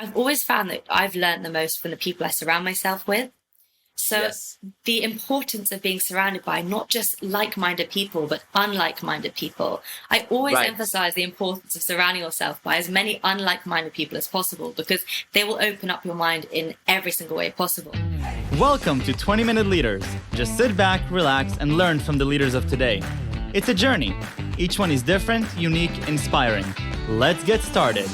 I've always found that I've learned the most from the people I surround myself with. So Yes. the importance of being surrounded by not just like-minded people, but unlike-minded people. I always Right. emphasize the importance of surrounding yourself by as many unlike-minded people as possible, because they will open up your mind in every single way possible. Welcome to 20-Minute Leaders. Just sit back, relax, and learn from the leaders of today. It's a journey. Each one is different, unique, inspiring. Let's get started.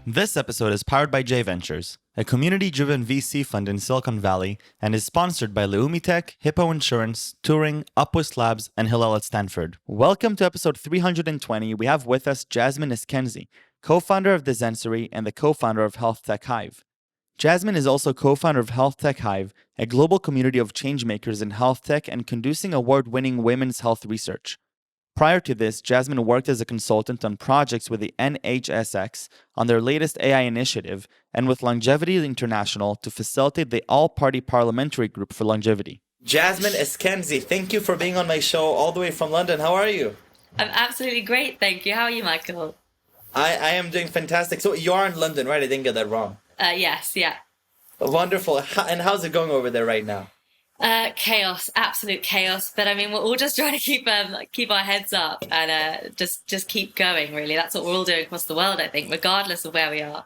This episode is powered by J Ventures, a community-driven VC fund in Silicon Valley, and is sponsored by Leumi Tech, Hippo Insurance, Turing, Upwist Labs, and Hillel at Stanford. Welcome to episode 320. We have with us Jasmine Eskenzi, co-founder of the Zensory and the co-founder of Health Tech Hive. Jasmine is also co-founder of Health Tech Hive, a global community of changemakers in health tech and conducing award-winning women's health research. Prior to this, Jasmine worked as a consultant on projects with the NHSx on their latest AI initiative and with Longevity International to facilitate the All-Party Parliamentary Group for Longevity. Jasmine Eskenzi, thank you for being on my show all the way from London. How are you? I'm absolutely great, thank you. How are you, Michael? I am doing fantastic. So you are in London, right? I didn't get that wrong. Yes, yeah. Wonderful. And how's it going over there right now? Chaos, absolute chaos. But I mean, we're all just trying to keep our heads up and just keep going. Really, that's what we're all doing across the world. I think, regardless of where we are.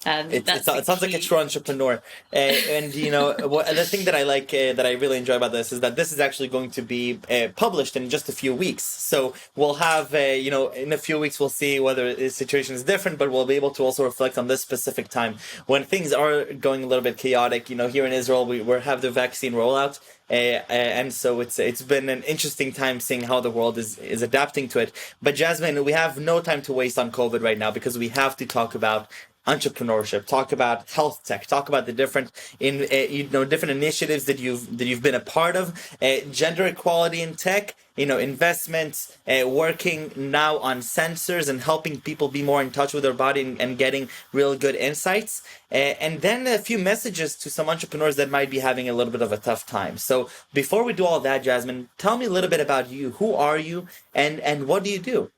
It sounds like a true entrepreneur. And you know, the thing that I like, that I really enjoy about this is that this is actually going to be published in just a few weeks. So we'll have, in a few weeks, we'll see whether the situation is different, but we'll be able to also reflect on this specific time when things are going a little bit chaotic. You know, here in Israel, we have the vaccine rollout. And so it's been an interesting time seeing how the world is adapting to it. But Jasmine, we have no time to waste on COVID right now because we have to talk about entrepreneurship, talk about health tech, talk about the different different initiatives that you've been a part of, gender equality in tech, investments, working now on sensors and helping people be more in touch with their body and getting real good insights, and then a few messages to some entrepreneurs that might be having a little bit of a tough time. So before we do all that, Jasmine, tell me a little bit about you. Who are you, and what do you do?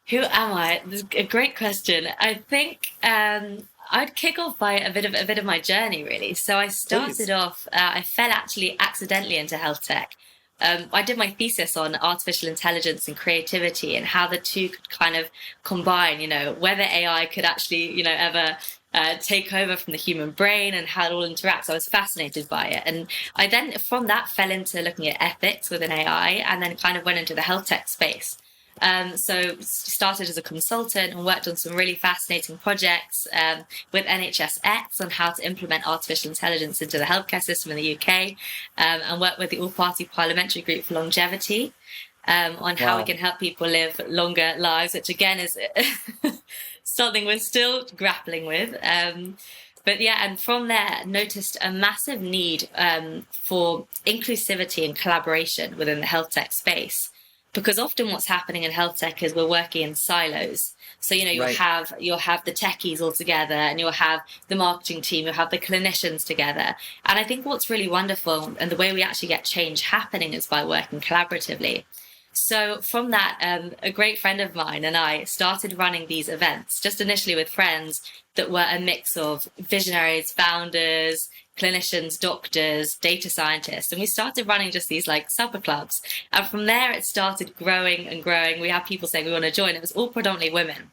Who am I? This is a great question. I think I'd kick off by a bit of my journey, really. So I started off. I fell actually accidentally into health tech. I did my thesis on artificial intelligence and creativity and how the two could kind of combine. Whether AI could actually, ever take over from the human brain and how it all interacts. I was fascinated by it, and I then from that fell into looking at ethics within AI, and then kind of went into the health tech space. So started as a consultant and worked on some really fascinating projects with NHSx on how to implement artificial intelligence into the healthcare system in the UK, and worked with the All-Party Parliamentary Group for Longevity on how we can help people live longer lives, which again is something we're still grappling with. But yeah, and from there, noticed a massive need for inclusivity and collaboration within the health tech space. Because often what's happening in health tech is we're working in silos. So, you'll have the techies all together, and you'll have the marketing team, you'll have the clinicians together. And I think what's really wonderful and the way we actually get change happening is by working collaboratively. So from that, a great friend of mine and I started running these events, just initially with friends that were a mix of visionaries, founders, clinicians, doctors, data scientists, and we started running just these super clubs. And from there, it started growing and growing. We had people saying we want to join. It was all predominantly women.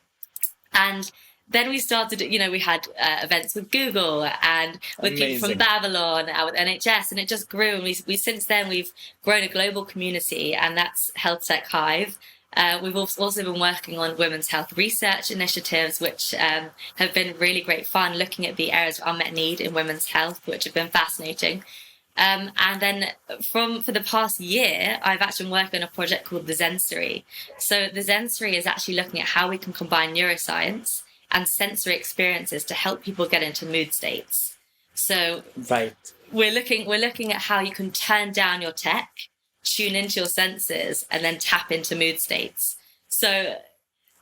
And then we started, we had events with Google and with people from Babylon and with NHS, and it just grew. And we since then, we've grown a global community, and that's Health Tech Hive. We've also been working on women's health research initiatives, which have been really great fun, looking at the areas of unmet need in women's health, which have been fascinating. And then for the past year, I've actually been working on a project called the Zensory. So the Zensory is actually looking at how we can combine neuroscience and sensory experiences to help people get into mood states. So we're looking at how you can turn down your tech, tune into your senses, and then tap into mood states. So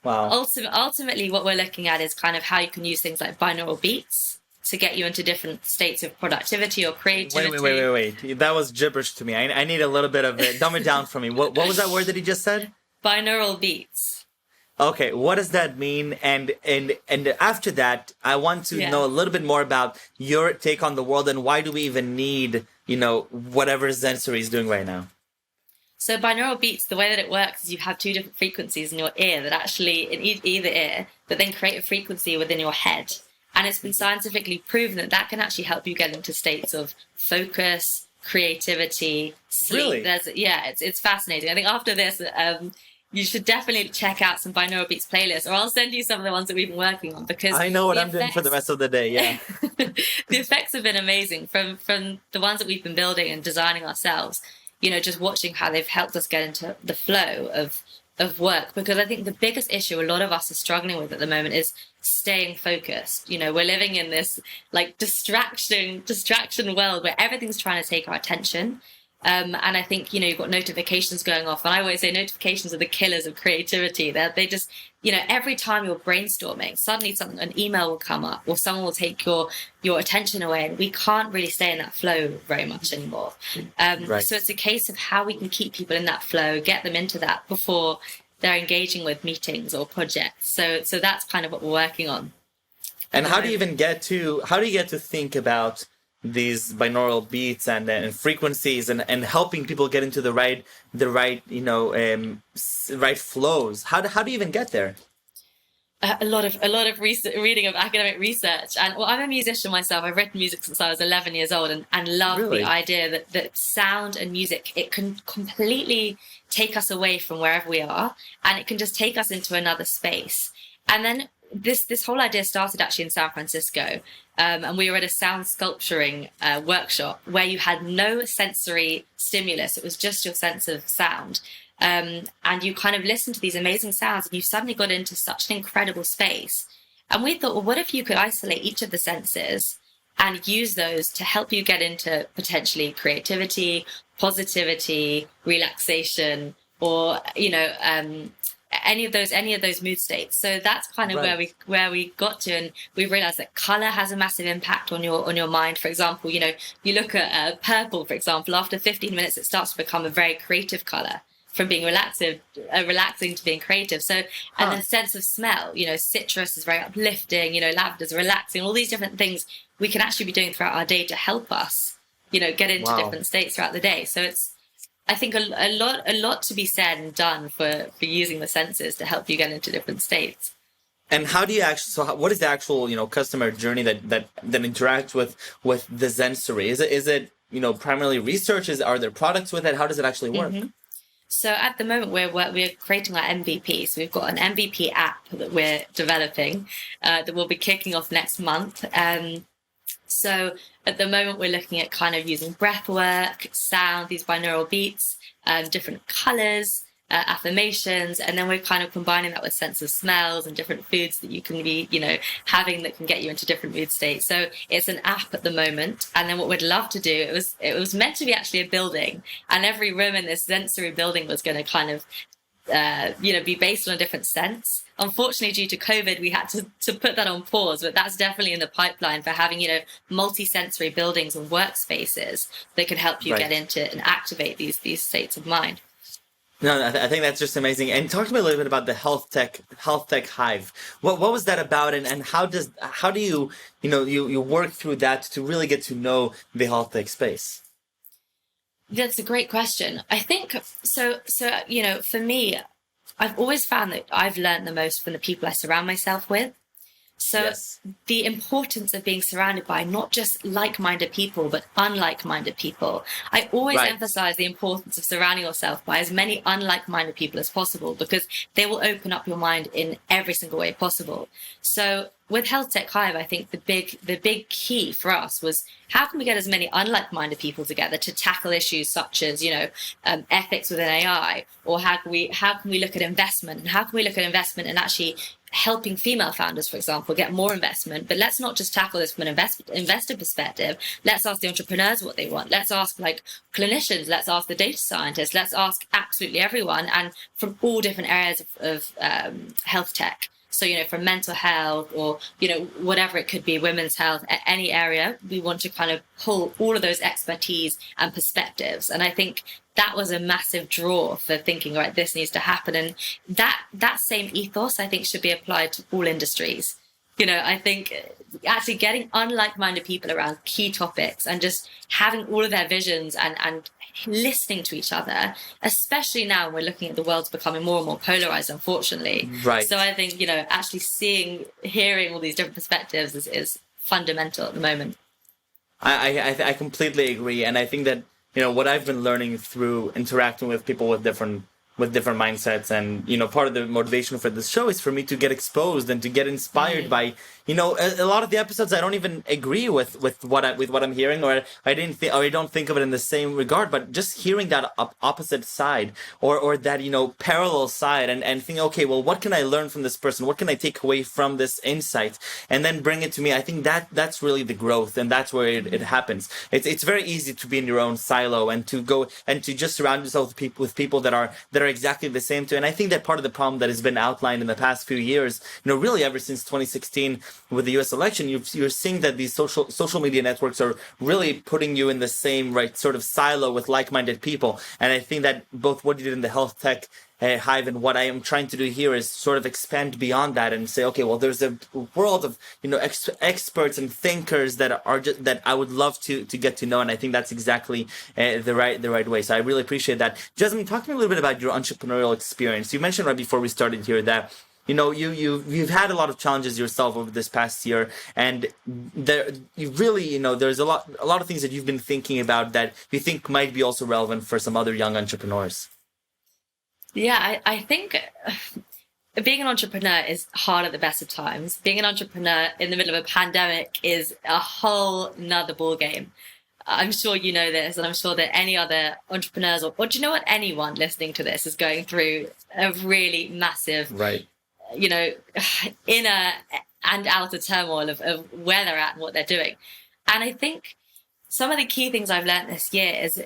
ultimately what we're looking at is kind of how you can use things like binaural beats to get you into different states of productivity or creativity. Wait. That was gibberish to me. I need a little bit of it. Dumb it down for me. What was that word that he just said? Binaural beats. Okay, what does that mean? And after that, I want to know a little bit more about your take on the world and why do we even need, whatever Zensory is doing right now? So binaural beats, the way that it works is you have two different frequencies in your ear that actually, in either ear, that then create a frequency within your head. And it's been scientifically proven that that can actually help you get into states of focus, creativity, sleep. Really? It's fascinating. I think after this, you should definitely check out some binaural beats playlists, or I'll send you some of the ones that we've been working on, because I know what I'm doing for the rest of the day. Yeah. The effects have been amazing from the ones that we've been building and designing ourselves. Just watching how they've helped us get into the flow of work, because I think the biggest issue a lot of us are struggling with at the moment is staying focused. We're living in this like distraction world where everything's trying to take our attention. And I think, you've got notifications going off. And I always say notifications are the killers of creativity. They just, every time you're brainstorming, suddenly an email will come up or someone will take your attention away. And we can't really stay in that flow very much anymore. Right. So it's a case of how we can keep people in that flow, get them into that before they're engaging with meetings or projects. So that's kind of what we're working on. And how do you get to think about these binaural beats and frequencies and helping people get into the right right flows? How do you even get there? A lot of reading of academic research, and I'm a musician myself. I've written music since I was 11 years old, and love Really? the idea that sound and music, it can completely take us away from wherever we are, and it can just take us into another space. And then this whole idea started actually in San Francisco, and we were at a sound sculpturing workshop where you had no sensory stimulus. It was just your sense of sound. And you kind of listen to these amazing sounds and you suddenly got into such an incredible space. And we thought, well, what if you could isolate each of the senses and use those to help you get into potentially creativity, positivity, relaxation, or, any of those mood states. So that's kind of where we got to, and we realized that color has a massive impact on your mind. For example, you look at purple, for example, after 15 minutes, it starts to become a very creative color, from being relaxing to being creative. So, and then sense of smell, citrus is very uplifting, lavender is relaxing, all these different things we can actually be doing throughout our day to help us, get into different states throughout the day. So it's, I think a lot to be said and done for using the senses to help you get into different states. And how do you what is the actual, customer journey that interacts with the Zensory? Is it, primarily research? Are there products with it? How does it actually work? Mm-hmm. So at the moment, we're creating our MVP. So we've got an MVP app that we're developing that will be kicking off next month. So at the moment, we're looking at kind of using breath work, sound, these binaural beats, different colors, affirmations, and then we're kind of combining that with sense of smells and different foods that you can be, having that can get you into different mood states. So it's an app at the moment. And then what we'd love to do, it was meant to be actually a building, and every room in this sensory building was going to kind of, be based on a different sense. Unfortunately, due to COVID, we had to put that on pause, but that's definitely in the pipeline for having, multi-sensory buildings and workspaces that can help you get into and activate these states of mind. No, I think that's just amazing. And talk to me a little bit about the Health Tech Hive. What was that about, and how do you you work through that to really get to know the health tech space? That's a great question. I think so. For me, I've always found that I've learned the most from the people I surround myself with. So the importance of being surrounded by not just like-minded people, but unlike-minded people. I always emphasize the importance of surrounding yourself by as many unlike-minded people as possible, because they will open up your mind in every single way possible. So with Health Tech Hive, I think the big key for us was, how can we get as many unlike-minded people together to tackle issues such as, ethics within AI, or how can we look at investment, and how can we look at investment and actually helping female founders, for example, get more investment. But let's not just tackle this from an investor perspective. Let's ask the entrepreneurs what they want. Let's ask clinicians. Let's ask the data scientists. Let's ask absolutely everyone, and from all different areas of health tech. So, from mental health or, whatever it could be, women's health, any area, we want to kind of pull all of those expertise and perspectives. And I think that was a massive draw for thinking, right, this needs to happen. And that same ethos, I think, should be applied to all industries. I think actually getting unlike-minded people around key topics and just having all of their visions and listening to each other, especially now when we're looking at the world's becoming more and more polarized, unfortunately. Right. So I think, actually hearing all these different perspectives is fundamental at the moment. I completely agree. And I think that, what I've been learning through interacting with people with different mindsets, and part of the motivation for this show is for me to get exposed and to get inspired by a lot of the episodes I don't even agree with what I'm hearing, or I don't think of it in the same regard, but just hearing that opposite side or that parallel side and thinking, okay, well, what can I learn from this person, what can I take away from this insight, and then bring it to me. I think that's really the growth, and that's where it happens. It's very easy to be in your own silo and to go and to just surround yourself with people that are exactly the same too. And I think that part of the problem that has been outlined in the past few years, really ever since 2016 with the US election, you're seeing that these social media networks are really putting you in the same sort of silo with like-minded people. And I think that both what you did in the Health Tech Hive and what I am trying to do here is sort of expand beyond that and say, okay, well, there's a world of experts and thinkers that are that I would love to get to know, and I think that's exactly the right way. So I really appreciate that. Jasmine, talk to me a little bit about your entrepreneurial experience. You mentioned right before we started here that you've had a lot of challenges yourself over this past year, and there's a lot of things that you've been thinking about that you think might be also relevant for some other young entrepreneurs. Yeah, I think being an entrepreneur is hard at the best of times. Being an entrepreneur in the middle of a pandemic is a whole nother ballgame. I'm sure you know this, and I'm sure that any other entrepreneurs or do you know what, anyone listening to this is going through a really massive, inner and outer turmoil of where they're at and what they're doing. And I think some of the key things I've learned this year is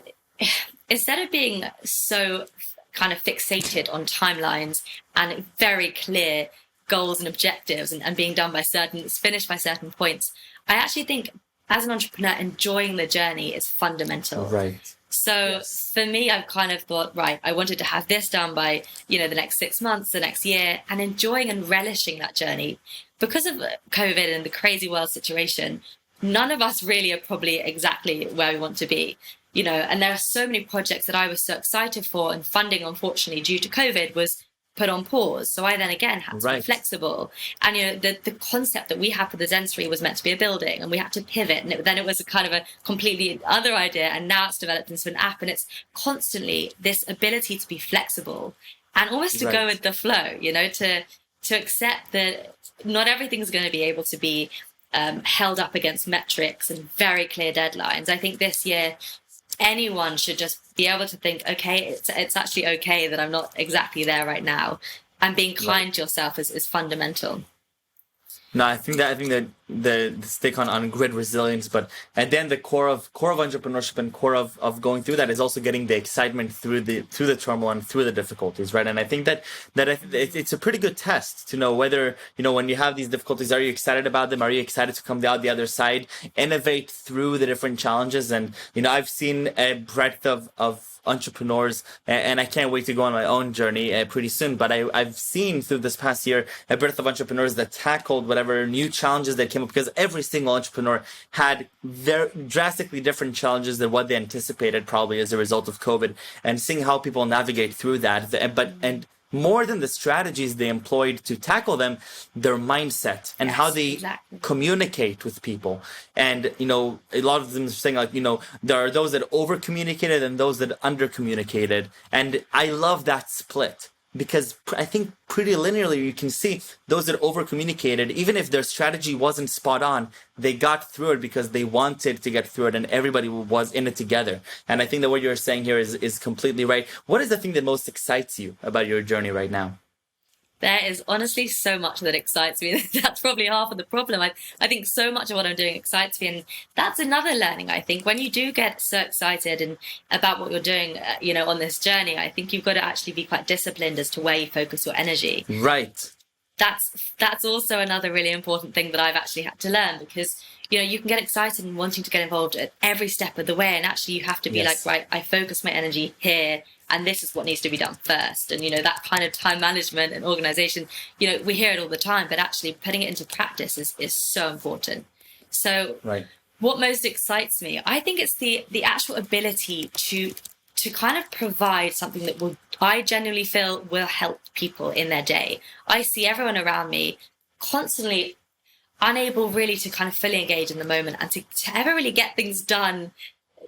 instead of being so kind of fixated on timelines and very clear goals and objectives and being finished by certain points, I actually think as an entrepreneur, enjoying the journey is fundamental. Right. So for me, I've kind of thought, right, I wanted to have this done by, the next 6 months, the next year, and enjoying and relishing that journey. Because of COVID and the crazy world situation, none of us really are probably exactly where we want to be. And there are so many projects that I was so excited for, and funding, unfortunately, due to COVID, was put on pause. So I then again had to be flexible. And the concept that we had for the Zensory was meant to be a building, and we had to pivot. And then it was a kind of a completely other idea, and now it's developed into an app. And it's constantly this ability to be flexible and almost to go with the flow. To accept that not everything's going to be able to be held up against metrics and very clear deadlines. I think this year anyone should just be able to think, okay, it's actually okay that I'm not exactly there right now, and being kind to yourself is fundamental. No, I think that the stick on grit resilience, but at the end, the core of entrepreneurship and core of going through that is also getting the excitement through the turmoil and through the difficulties, right? And I think that it's a pretty good test to know whether, when you have these difficulties, are you excited about them? Are you excited to come out the other side, innovate through the different challenges? And I've seen a breadth of entrepreneurs, and I can't wait to go on my own journey pretty soon. But I've seen through this past year a breadth of entrepreneurs that tackled whatever new challenges that came up, because every single entrepreneur had very drastically different challenges than what they anticipated, probably as a result of COVID, and seeing how people navigate through that. And more than the strategies they employed to tackle them, their mindset and how they communicate with people. And, a lot of them are saying, there are those that over-communicated and those that under-communicated. And I love that split, because I think pretty linearly you can see those that over-communicated, even if their strategy wasn't spot on, they got through it because they wanted to get through it, and everybody was in it together. And I think that what you're saying here is completely right. What is the thing that most excites you about your journey right now? There is honestly so much that excites me. That's probably half of the problem. I think so much of what I'm doing excites me. And that's another learning, I think. When you do get so excited and about what you're doing, on this journey, I think you've got to actually be quite disciplined as to where you focus your energy. Right. that's also another really important thing that I've actually had to learn, because you can get excited and wanting to get involved at every step of the way, and actually you have to be like, right, I focus my energy here, and this is what needs to be done first. And that kind of time management and organization, we hear it all the time, but actually putting it into practice is so important. So what most excites me, I think it's the actual ability to kind of provide something that I genuinely feel will help people in their day. I see everyone around me constantly unable really to kind of fully engage in the moment and to ever really get things done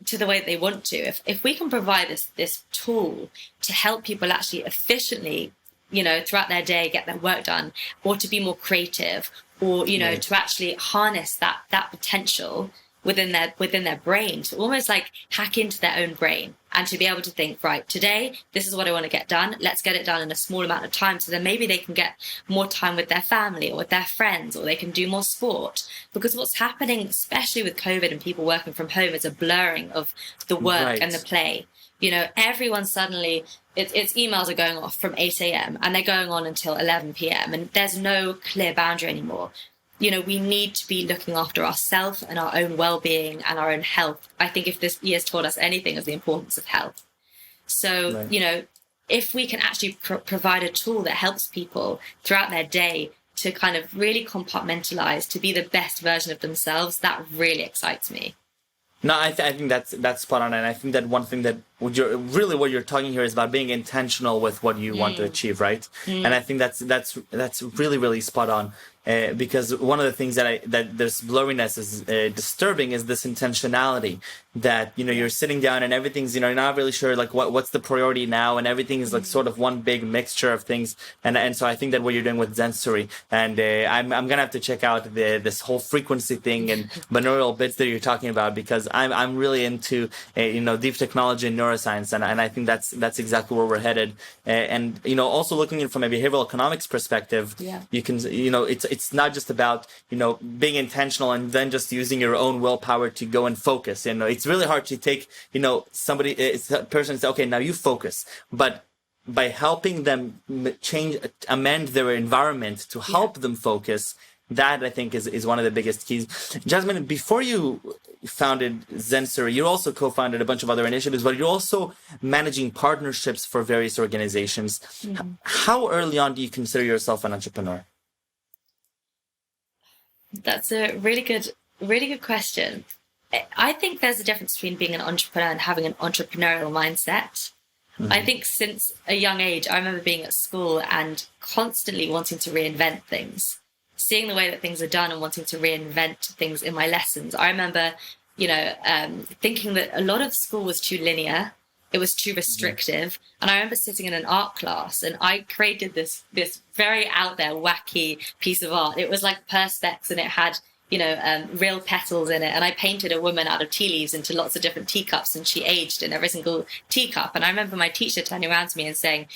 to the way that they want to. If we can provide this tool to help people actually efficiently, throughout their day get their work done, or to be more creative, or to actually harness that potential within their brain, to almost like hack into their own brain, and to be able to think, right, today this is what I want to get done, let's get it done in a small amount of time, so then maybe they can get more time with their family or with their friends, or they can do more sport. Because what's happening, especially with COVID and people working from home, is a blurring of the work and the play. Everyone suddenly, its emails are going off from 8 a.m. and they're going on until 11 p.m. and there's no clear boundary anymore. We need to be looking after ourselves and our own well-being and our own health. I think if this year's taught us anything, of the importance of health. So, if we can actually provide a tool that helps people throughout their day to kind of really compartmentalize, to be the best version of themselves, that really excites me. No, I think that's spot on, and I think that one thing that what you're talking here is about being intentional with what you want to achieve, right? And I think that's really, really spot on, because one of the things that this blurriness is disturbing is this intentionality that you're sitting down and everything's you're not really sure like what's the priority now, and everything is like sort of one big mixture of things, and so I think that what you're doing with Zensory, and I'm gonna have to check out this whole frequency thing and binaural bits that you're talking about, because I'm really into deep technology and neuroscience, and I think that's exactly where we're headed, and also looking at it from a behavioral economics perspective, you can it's not just about being intentional and then just using your own willpower to go and focus. It's really hard to take somebody, it's a person, say, okay, now you focus, but by helping them amend their environment to help them focus, that I think is one of the biggest keys. Jasmine, before you founded Zensory, you also co-founded a bunch of other initiatives, but you're also managing partnerships for various organizations. How early on do you consider yourself an entrepreneur? That's a really good question. I think there's a difference between being an entrepreneur and having an entrepreneurial mindset. I think since a young age, I remember being at school and constantly wanting to reinvent things, seeing the way that things are done and wanting to reinvent things in my lessons. I remember, thinking that a lot of school was too linear. It was too restrictive. And I remember sitting in an art class and I created this very out there, wacky piece of art. It was like perspex, and it had, real petals in it. And I painted a woman out of tea leaves into lots of different teacups, and she aged in every single teacup. And I remember my teacher turning around to me and saying,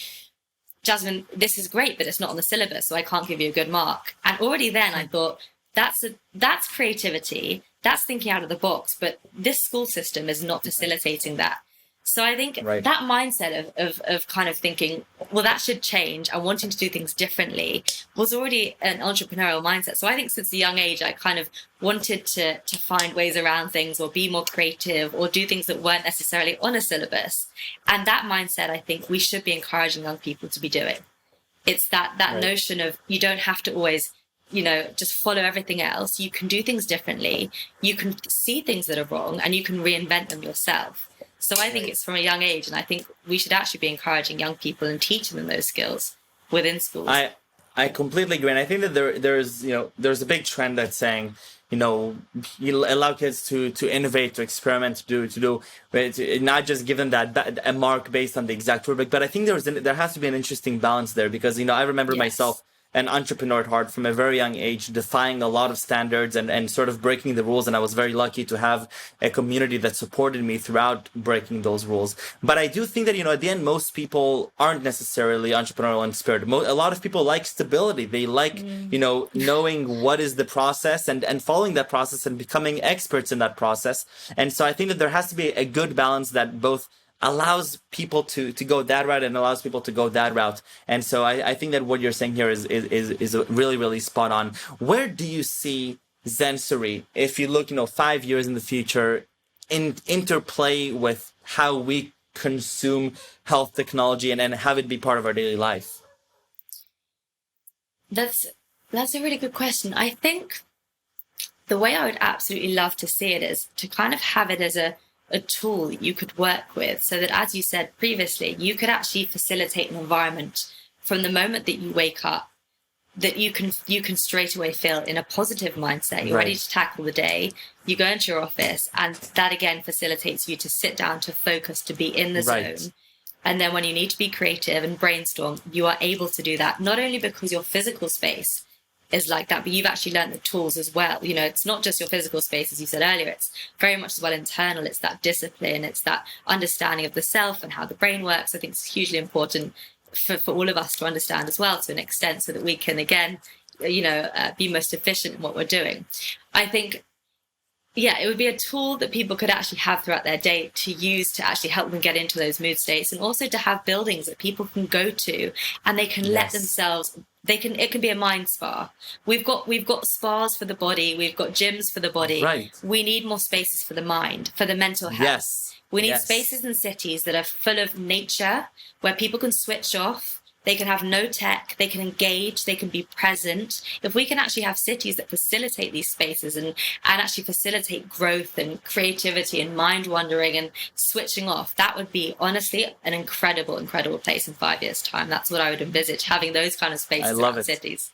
Jasmine, this is great, but it's not on the syllabus, so I can't give you a good mark. And already then I thought, that's creativity, that's thinking out of the box, but this school system is not facilitating that. So I think that mindset of kind of thinking, well, that should change, and wanting to do things differently was already an entrepreneurial mindset. So I think since a young age, I kind of wanted to find ways around things, or be more creative, or do things that weren't necessarily on a syllabus. And that mindset, I think we should be encouraging young people to be doing. It's that notion of you don't have to always, just follow everything else. You can do things differently. You can see things that are wrong, and you can reinvent them yourself. So I think it's from a young age, and I think we should actually be encouraging young people and teaching them those skills within schools. I completely agree, and I think that there's a big trend that's saying, you allow kids to innovate, to experiment, to not just give them a mark based on the exact rubric. But I think there has to be an interesting balance there, because I remember myself, an entrepreneur at heart, from a very young age, defying a lot of standards and sort of breaking the rules. And I was very lucky to have a community that supported me throughout breaking those rules. But I do think that, at the end, most people aren't necessarily entrepreneurial in spirit. A lot of people like stability. They like, knowing what is the process and following that process and becoming experts in that process. And so I think that there has to be a good balance that both allows people to go that route and allows people to go that route. And so I think that what you're saying here is really, really spot on. Where do you see Zensory, if you look, 5 years in the future, in interplay with how we consume health technology and have it be part of our daily life? That's a really good question. I think the way I would absolutely love to see it is to kind of have it as a tool that you could work with, so that, as you said previously, you could actually facilitate an environment from the moment that you wake up that you can straight away feel in a positive mindset. You're ready to tackle the day. You go into your office, and that again facilitates you to sit down, to focus, to be in the zone. And then when you need to be creative and brainstorm, you are able to do that, not only because your physical space is like that, but you've actually learned the tools as well. It's not just your physical space, as you said earlier, it's very much as well internal. It's that discipline, it's that understanding of the self and how the brain works. I think it's hugely important for all of us to understand as well, to an extent, so that we can, again, be most efficient in what we're doing. I think, it would be a tool that people could actually have throughout their day to use to actually help them get into those mood states, and also to have buildings that people can go to and they can let themselves. It can be a mind spa. We've got spas for the body. We've got gyms for the body. We need more spaces for the mind, for the mental health. We need spaces in cities that are full of nature, where people can switch off. They can have no tech, they can engage, they can be present. If we can actually have cities that facilitate these spaces and actually facilitate growth and creativity and mind wandering and switching off, that would be honestly an incredible, incredible place in 5 years' time. That's what I would envisage, having those kind of spaces in cities.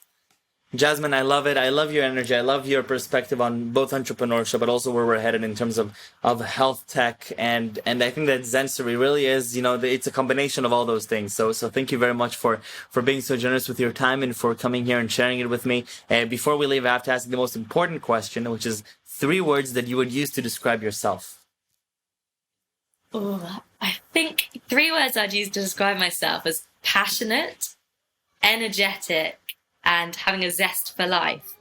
Jasmine, I love it. I love your energy. I love your perspective on both entrepreneurship, but also where we're headed in terms of health tech. And I think that Zensory really is, it's a combination of all those things. So thank you very much for being so generous with your time and for coming here and sharing it with me. Before we leave, I have to ask the most important question, which is 3 words that you would use to describe yourself. Oh, I think 3 words I'd use to describe myself as passionate, energetic, and having a zest for life.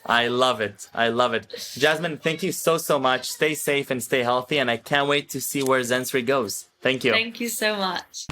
I love it. I love it. Jasmine, thank you so much. Stay safe and stay healthy, and I can't wait to see where Zensory goes. Thank you. Thank you so much.